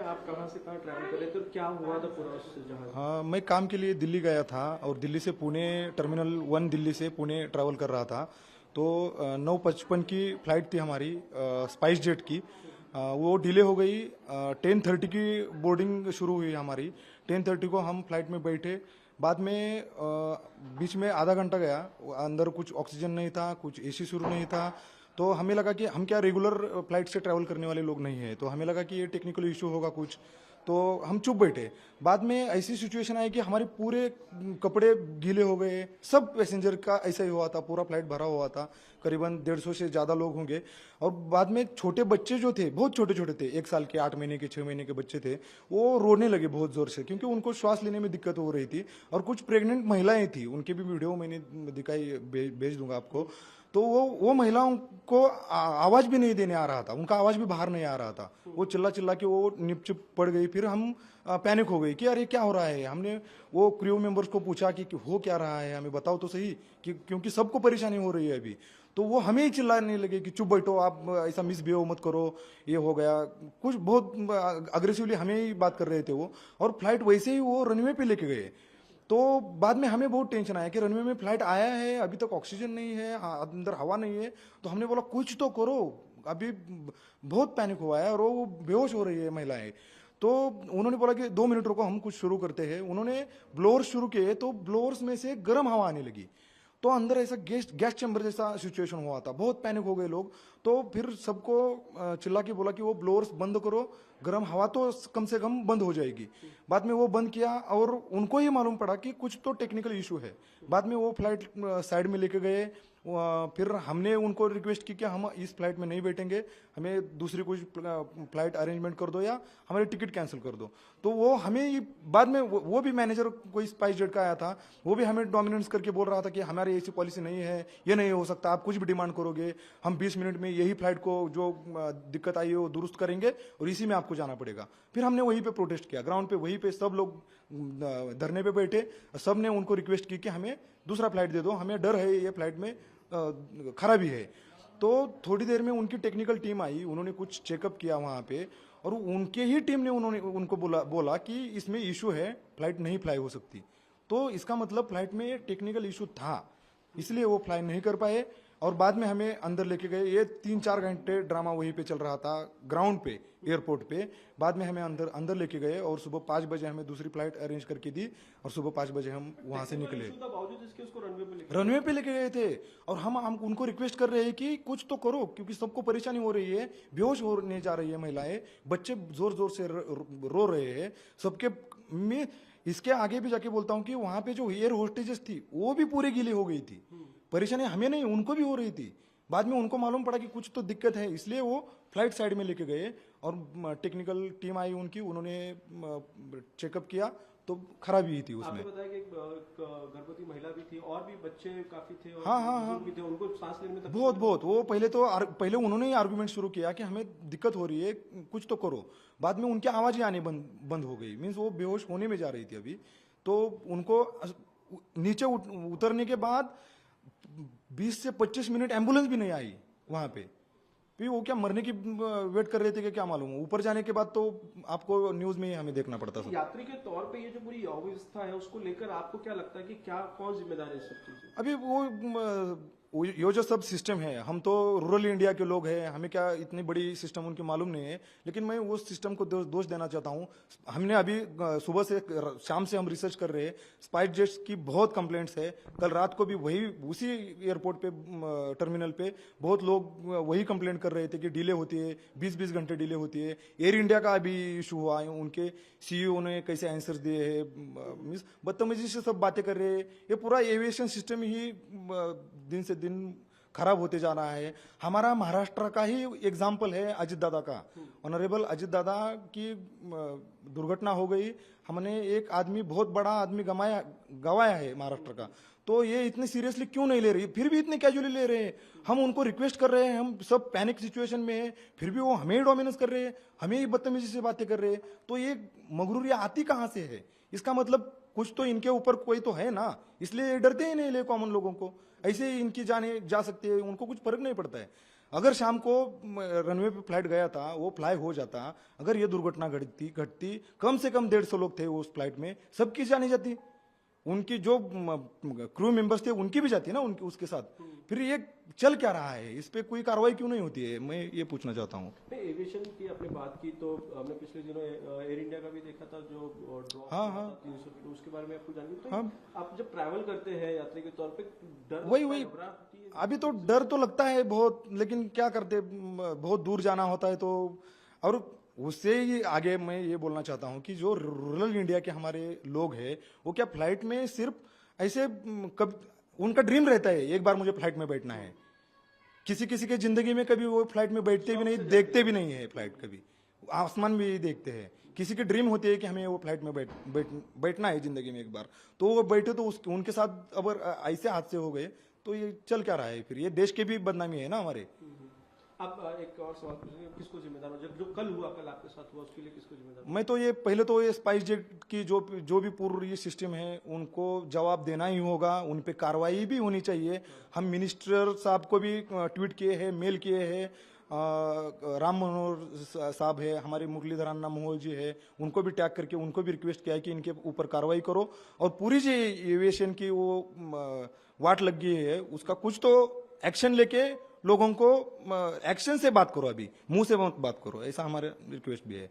आप कहाँ से कहाँ ट्रैवल कर रहे थे और क्या हुआ था पूरा उस जहाज? हाँ, मैं काम के लिए दिल्ली गया था और दिल्ली से पुणे टर्मिनल 1 दिल्ली से पुणे ट्रैवल कर रहा था। तो 9:55 की फ्लाइट थी हमारी स्पाइस जेट की। वो डिले हो गई। 10:30 की बोर्डिंग शुरू हुई हमारी। 10:30 को हम फ्लाइट में बैठे। बाद में बीच में आधा घंटा गया। अंदर कुछ ऑक्सीजन नहीं था, कुछ एसी शुरू नहीं था। तो हमें लगा कि हम क्या रेगुलर फ्लाइट से ट्रैवल करने वाले लोग नहीं हैं, तो हमें लगा कि ये टेक्निकल इशू होगा कुछ। तो हम चुप बैठे। बाद में ऐसी सिचुएशन आई कि हमारे पूरे कपड़े गीले हो गए। सब पैसेंजर का ऐसा ही हुआ था, पूरा फ्लाइट भरा हुआ था, करीबन 150 से ज़्यादा लोग होंगे। और बाद में छोटे बच्चे जो थे, बहुत छोटे छोटे थे, 1 साल के, 8 महीने के, 6 महीने के बच्चे थे, वो रोने लगे बहुत जोर से, क्योंकि उनको श्वास लेने में दिक्कत हो रही थी। और कुछ प्रेग्नेंट महिलाएं थी, उनके भी वीडियो मैंने दिखाई, भेज दूंगा आपको। तो वो महिलाओं को आवाज भी नहीं देने आ रहा था, उनका आवाज भी बाहर नहीं आ रहा था। वो चिल्ला चिल्ला के वो निपचिप पड़ गई। फिर हम पैनिक हो गई कि अरे क्या हो रहा है। हमने वो क्रू मेंबर्स को पूछा कि हो क्या रहा है, हमें बताओ तो सही, कि क्योंकि सबको परेशानी हो रही है अभी। तो वो हमें ही चिल्लाने लगे कि चुप बैठो, आप ऐसा मिसबिहेव मत करो, ये हो गया कुछ। बहुत अग्रेसिवली हमें ही बात कर रहे थे वो। और फ्लाइट वैसे ही वो रनवे पे लेके गए। तो बाद में हमें बहुत टेंशन आया कि रनवे में फ्लाइट आया है, अभी तक ऑक्सीजन नहीं है, अंदर हवा नहीं है। तो हमने बोला कुछ तो करो, अभी बहुत पैनिक हुआ है और वो बेहोश हो रही है महिलाएं। तो उन्होंने बोला कि 2 मिनट रुको, हम कुछ शुरू करते हैं। उन्होंने ब्लोअर्स शुरू किए, तो ब्लोअर्स में से गर्म हवा आने लगी। तो अंदर ऐसा गैस गैस चैम्बर जैसा सिचुएशन हुआ था, बहुत पैनिक हो गए लोग। तो फिर सबको चिल्ला के बोला कि वो ब्लोअर्स बंद करो, गर्म हवा तो कम से कम बंद हो जाएगी। बाद में वो बंद किया और उनको ही मालूम पड़ा कि कुछ तो टेक्निकल इशू है। बाद में वो फ्लाइट साइड में लेके गए। फिर हमने उनको रिक्वेस्ट की कि हम इस फ्लाइट में नहीं बैठेंगे, हमें दूसरी कोई फ्लाइट अरेंजमेंट कर दो या हमारी टिकट कैंसिल कर दो। तो वो हमें बाद में वो भी मैनेजर कोई स्पाइस जेट का आया था, वो भी हमें डोमिनेंस करके बोल रहा था कि हमारी ऐसी पॉलिसी नहीं है, ये नहीं हो सकता, आप कुछ भी डिमांड करोगे, हम 20 मिनट में यही फ्लाइट को जो दिक्कत आई है वो दुरुस्त करेंगे और इसी में आपको जाना पड़ेगा। फिर हमने वहीं पे प्रोटेस्ट किया, ग्राउंड पे वहीं पे सब लोग धरने पे बैठे। सब ने उनको रिक्वेस्ट की कि हमें दूसरा फ्लाइट दे दो, हमें डर है ये फ्लाइट में खराबी है। तो थोड़ी देर में उनकी टेक्निकल टीम आई, उन्होंने कुछ चेकअप किया वहां पे। और उनके ही टीम ने उनको बोला कि इसमें इशू है, फ्लाइट नहीं फ्लाई हो सकती। तो इसका मतलब फ्लाइट में टेक्निकल इशू था, इसलिए वो फ्लाई नहीं कर पाए। और बाद में हमें अंदर लेके गए। ये 3-4 घंटे ड्रामा वहीं पे चल रहा था ग्राउंड पे, एयरपोर्ट पे। बाद में हमें अंदर लेके गए और सुबह 5 बजे हमें दूसरी फ्लाइट अरेंज करके दी और सुबह 5 बजे हम वहां से निकले। रनवे पे लेके गए थे और हम उनको रिक्वेस्ट कर रहे हैं कि कुछ तो करो, क्योंकि सबको परेशानी हो रही है, बेहोश होने जा रही है महिलाएं, बच्चे जोर जोर से रो रहे हैं सबके। मैं इसके आगे भी जाके बोलता हूँ कि वहां पे जो एयर होस्टेजेस थी वो भी पूरी गीली हो गई थी। परेशानी हमें नहीं, उनको भी हो रही थी। बाद में उनको मालूम पड़ा कि कुछ तो दिक्कत है, इसलिए वो फ्लाइट साइड में लेके गए और टेक्निकल टीम आई उनकी, उन्होंने चेकअप किया तो खराबी ही थी उसमें। आपने बताया कि एक गर्भवती महिला भी थी और भी बच्चे काफी थे और हाँ हाँ हाँ, बुजुर्ग भी थे, उनको सांस लेने में तकलीफ बहुत बहुत। वो पहले उन्होंने ही आर्गुमेंट शुरू किया कि हमें दिक्कत हो रही है, कुछ तो करो। बाद में उनकी आवाज ही आने बंद हो गई, मीन्स वो बेहोश होने में जा रही थी अभी। तो उनको नीचे उतरने के बाद 20 से 25 मिनट एम्बुलेंस भी नहीं आई वहां पे। फिर वो क्या मरने की वेट कर रहे थे कि क्या मालूम। ऊपर जाने के बाद तो आपको न्यूज में ही हमें देखना पड़ता था। यात्री के तौर पे ये जो पूरी अव्यवस्था है उसको लेकर आपको क्या लगता है कि क्या कौन जिम्मेदार है इस सब चीज? अभी ये जो सब सिस्टम है, हम तो रूरल इंडिया के लोग हैं, हमें क्या इतनी बड़ी सिस्टम उनकी मालूम नहीं है। लेकिन मैं उस सिस्टम को दोष देना चाहता हूँ। हमने अभी सुबह से शाम से हम रिसर्च कर रहे हैं, स्पाइस जेट्स की बहुत कंप्लेंट्स है। कल रात को भी उसी एयरपोर्ट पे, टर्मिनल पे बहुत लोग वही कंप्लेंट कर रहे थे कि डिले होती है, 20-20 घंटे डिले होती है। एयर इंडिया का अभी इशू हुआ है, उनके सीईओ ने कैसे आंसर दिए हैं, मीन्स बदतमीजी से सब बातें कर रहे हैं। ये पूरा एविएशन सिस्टम ही दिन से दिन खराब होते जा रहा है। हमारा महाराष्ट्र का ही एग्जाम्पल है अजित दादा का। ऑनरेबल अजित दादा की दुर्घटना हो गई, हमने एक आदमी, बहुत बड़ा आदमी गवाया है महाराष्ट्र का। तो ये इतने सीरियसली क्यों नहीं ले रही, फिर भी इतने कैजुअली ले रहे हैं। हम उनको रिक्वेस्ट कर रहे हैं, हम सब पैनिक सिचुएशन में है, फिर भी वो हमें ही डोमिनेंस कर रहे हैं, हमें ही बदतमीजी से बातें कर रहे हैं। तो ये मगरूरी आती कहां से है? इसका मतलब कुछ तो इनके ऊपर कोई तो है ना, इसलिए डरते ही नहीं ले कॉमन लोगों को। ऐसे ही इनकी जाने जा सकती है, उनको कुछ फर्क नहीं पड़ता है। अगर शाम को रनवे पे फ्लाइट गया था, वो फ्लाई हो जाता, अगर ये दुर्घटना घटती, कम से कम 150 लोग थे उस फ्लाइट में, सबकी जानी जाती, उनकी जो क्रू मेंबर्स थे उनकी भी जाती है ना, उनकी उसके साथ। फिर ये चल क्या रहा है, इस पे कोई कार्रवाई क्यों नहीं होती है, मैं ये पूछना चाहता हूँ। एविएशन की आपने बात की तो हमने पिछले दिनों एयर इंडिया का भी देखा था जो ड्रॉप हाँ, हाँ। 300 किलो, उसके बारे में आपको जानकारी तो हाँ। आप जब ट्रैवल करते हैं यात्री के तौर पे डर वही लगता है, वही घबराहट होती है? अभी तो डर तो लगता है बहुत, लेकिन क्या करते, बहुत दूर जाना होता है तो। और उससे ही आगे मैं ये बोलना चाहता हूँ कि जो रूरल इंडिया के हमारे लोग हैं, वो क्या फ्लाइट में सिर्फ ऐसे कब उनका ड्रीम रहता है एक बार मुझे फ्लाइट में बैठना है, किसी किसी के जिंदगी में कभी वो फ्लाइट में बैठते भी नहीं, देखते भी नहीं है फ्लाइट, कभी आसमान भी देखते हैं। किसी की ड्रीम होती है कि हमें वो फ्लाइट में बैठना है जिंदगी में एक बार, तो वो बैठे तो उनके साथ अगर ऐसे हादसे हो गए तो ये चल क्या रहा है, फिर ये देश की भी बदनामी है ना हमारे। आप एक और सवाल पूछेंगे, किसको जिम्मेदार हो जो कल हुआ, कल आपके साथ हुआ, उसके लिए किसको जिम्मेदार? मैं तो ये पहले तो ये स्पाइस जेट की जो भी पूर्व ये सिस्टम है उनको जवाब देना ही होगा, उन पे कार्रवाई भी होनी चाहिए। हम मिनिस्टर साहब को भी ट्वीट किए हैं, मेल किए हैं, राम मनोहर साहब है, हमारे मुरलीधर अन्ना मोहोल जी है, उनको भी टैग करके उनको भी रिक्वेस्ट किया है कि इनके ऊपर कार्रवाई करो। और पूरी जो एविएशन की वो वाट लग गई है, उसका कुछ तो एक्शन लेके लोगों को एक्शन से बात करो, अभी मुंह से मत बात करो, ऐसा हमारा रिक्वेस्ट भी है।